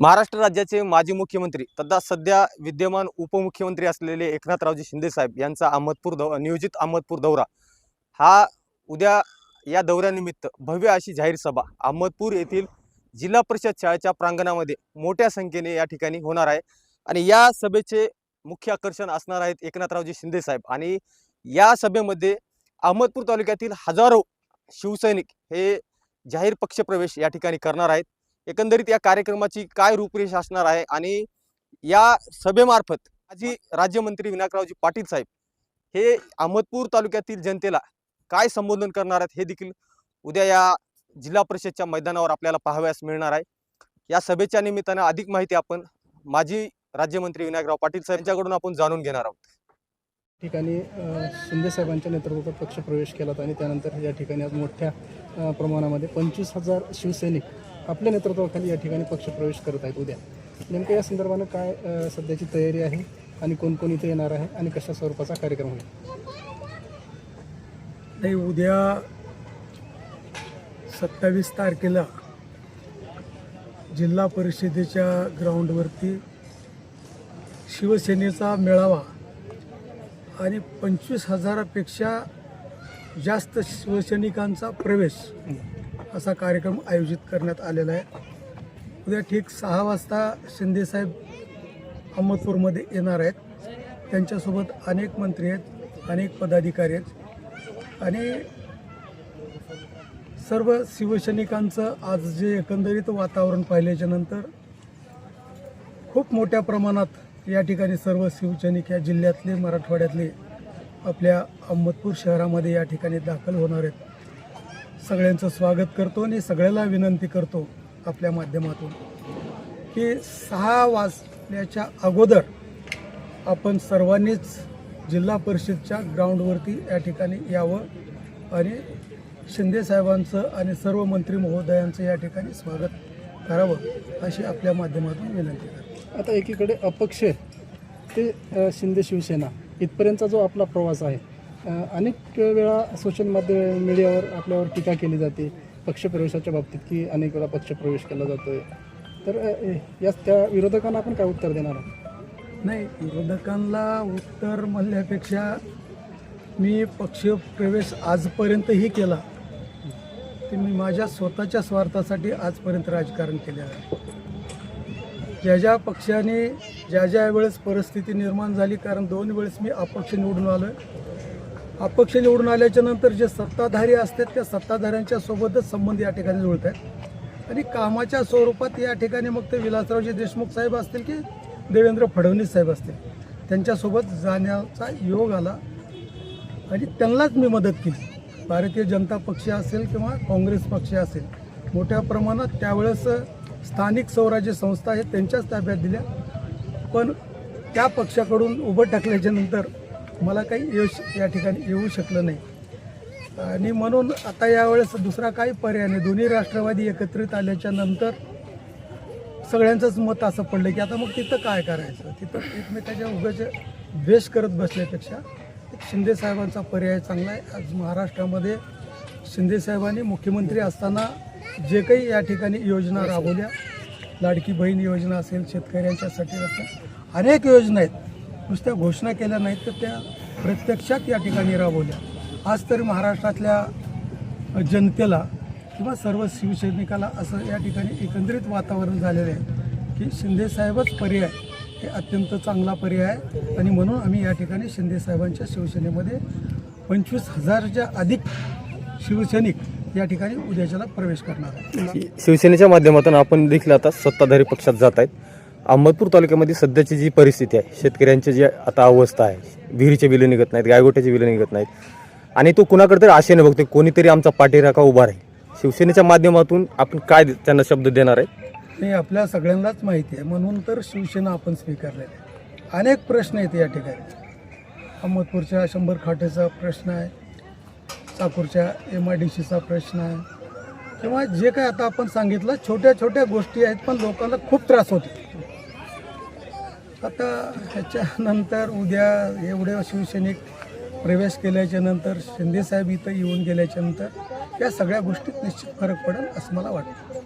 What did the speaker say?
महाराष्ट्र राज्याचे माजी मुख्यमंत्री तथा सध्या विद्यमान उपमुख्यमंत्री असलेले एकनाथरावजी शिंदे साहेब यांचा नियोजित अहमदपूर दौरा हा उद्या या दौऱ्यानिमित्त भव्य अशी जाहीर सभा अहमदपूर येथील जिल्हा परिषद शाळेच्या प्रांगणामध्ये मोठ्या संख्येने या ठिकाणी होणार आहे। आणि या सभेचे मुख्य आकर्षण असणार आहेत एकनाथरावजी शिंदे साहेब। आणि या सभेमध्ये अहमदपूर तालुक्यातील हजारो शिवसैनिक हे जाहीर पक्षप्रवेश या ठिकाणी करणार आहेत। एकंदरीत या कार्यक्रमाची काय रूपरेषा असणार आहे आणि या सभेमार्फत माजी राज्यमंत्री विनायकरावजी पाटील साहेब हे अहमदपूर तालुक्यातील जनतेला काय संबोधन करणार आहेत हे देखील उद्या या जिल्हा परिषदच्या मैदानावर आपल्याला पाहावयास मिळणार आहे। या सभेच्या निमित्ताने अधिक माहिती आपण माजी राज्यमंत्री विनायकराव पाटील साहेब यांच्याकडून आपण जाणून घेणार आहोत। ठिकाणी शिंदे साहेबांच्या नेतृत्वात पक्षप्रवेश केला आणि त्यानंतर या ठिकाणी आज मोठ्या प्रमाणामध्ये 25,000 शिवसैनिक आपल्या नेतृत्वाखाली या ठिकाणी पक्षप्रवेश करत आहेत। उद्या नेमकं या संदर्भानं काय सध्याची तयारी आहे आणि कोण कोण इथे येणार आहे आणि कशा स्वरूपाचा कार्यक्रम होईल? नाही, उद्या 27 तारखेला जिल्हा परिषदेच्या ग्राउंडवरती शिवसेनेचा मेळावा आणि 25,000पेक्षा जास्त शिवसैनिकांचा प्रवेश असा कार्यक्रम आयोजित करण्यात आलेला आहे। उद्या ठीक 6 वाजता शिंदेसाहेब अहमदपूरमध्ये येणार आहेत। त्यांच्यासोबत अनेक मंत्री आहेत, अनेक पदाधिकारी आहेत आणि सर्व शिवसैनिकांचं आज जे एकंदरीत वातावरण पाहिल्याच्या नंतर खूप मोठ्या प्रमाणात या ठिकाणी सर्व शिवसैनिक या जिल्ह्यातले मराठवाड्यातले आपल्या अहमदपूर शहरामध्ये या ठिकाणी दाखल होणार आहेत। सगळ्यांचं स्वागत करतो आणि सगळ्याला विनंती करतो आपल्या माध्यमातून की 6 वाजण्याच्या अगोदर आपण सर्वांनीच जिल्हा परिषदच्या ग्राउंडवरती या ठिकाणी यावं आणि शिंदे साहेबांचं आणि सर्व मंत्री महोदयांचं या ठिकाणी स्वागत करावं अशी आपल्या माध्यमातून विनंती करतो। आता एकीकडे अपक्ष ते शिंदे शिवसेना इथपर्यंतचा जो आपला प्रवास आहे, अनेक वेळा सोशल मीडियावर आपल्यावर टीका केली जाते पक्षप्रवेशाच्या बाबतीत की अनेक वेळा पक्षप्रवेश केला जातोय, तर त्या विरोधकांना आपण काय उत्तर देणार आहोत? नाही, विरोधकांना उत्तर म्हणण्यापेक्षा मी पक्षप्रवेश आजपर्यंतही केला ते मी माझ्या स्वतःच्या स्वार्थासाठी आजपर्यंत राजकारण केलेलं आहे। ज्या पक्षाने ज्या वेळेस परिस्थिती निर्माण झाली, कारण 2 वेळेस मी अपक्ष निवडून आलो आहे, अपक्ष निवडून आल्याच्या नंतर जे सत्ताधारी असतात त्या सत्ताधाऱ्यांच्या सोबतच संबंध या ठिकाणी जुळत आहेत आणि कामाच्या स्वरूपात या ठिकाणी मग ते विलासरावजी देशमुख साहेब असतील की देवेंद्र फडणवीस साहेब असतील त्यांच्यासोबत जाण्याचा योग आला आणि त्यांनाच मी मदत केली। भारतीय जनता पक्ष असेल किंवा काँग्रेस पक्ष असेल, मोठ्या प्रमाणात त्यावेळेस स्थानिक स्वराज्य संस्था आहेत त्यांच्याच ताब्यात दिल्या, पण त्या पक्षाकडून उभं टाकल्याच्या नंतर मला काही यश या ठिकाणी येऊ शकलं नाही आणि म्हणून आता यावेळेस दुसरा काही पर्याय नाही। दोन्ही राष्ट्रवादी एकत्रित आल्याच्या नंतर सगळ्यांचंच मत असं पडलं की आता मग तिथं काय करायचं, तिथं एकमेकाच्या उगाच द्वेष करत बसल्यापेक्षा शिंदे साहेबांचा पर्याय चांगला आहे। आज महाराष्ट्रामध्ये शिंदे साहेबांनी मुख्यमंत्री असताना जे काही या ठिकाणी योजना राबवल्या, लाडकी बहीण योजना असेल, शेतकऱ्यांच्यासाठी असेल, अनेक योजना आहेत, नुसत्या घोषणा केल्या नाहीत तर त्या प्रत्यक्षात या ठिकाणी राबवल्या। आज तरी महाराष्ट्रातल्या जनतेला किंवा सर्व शिवसैनिकाला असं या ठिकाणी एकंदरीत वातावरण झालेलं आहे की शिंदे साहेबच पर्याय हे अत्यंत चांगला पर्याय आहे आणि म्हणून आम्ही या ठिकाणी शिंदे साहेबांच्या शिवसेनेमध्ये 25,000च्या अधिक शिवसैनिक या ठिकाणी उद्याच्याला प्रवेश करणार आहे। शिवसेनेच्या माध्यमातून आपण देखील आता सत्ताधारी पक्षात जात आहेत। अहमदपूर तालुक्यामध्ये सध्याची जी परिस्थिती आहे, शेतकऱ्यांची जी आता अवस्था आहे, विहिरीचे बिलं निघत नाहीत, गायगोट्याचे बिलं निघत नाहीत आणि तो कुणाकडे तरी आशेने बघतो कोणीतरी आमचा पाठीराखा उभा राहील, शिवसेनेच्या माध्यमातून आपण काय त्यांना शब्द देणार आहे? हे आपल्या सगळ्यांनाच माहिती आहे, म्हणून तर शिवसेना आपण स्वीकारलेली आहे। अनेक प्रश्न आहेत या ठिकाणी, अहमदपूरच्या 100 खाटेचा प्रश्न आहे, चाकूरच्या MIDCचा प्रश्न आहे किंवा जे काय आता आपण सांगितलं छोट्या छोट्या गोष्टी आहेत, पण लोकांना खूप त्रास होतो। आता ह्याच्यानंतर उद्या एवढे शिवसैनिक प्रवेश केल्याच्या नंतर शिंदेसाहेब इथं येऊन गेल्याच्या नंतर या सगळ्या गोष्टीत निश्चित फरक पडेल असं मला वाटतं।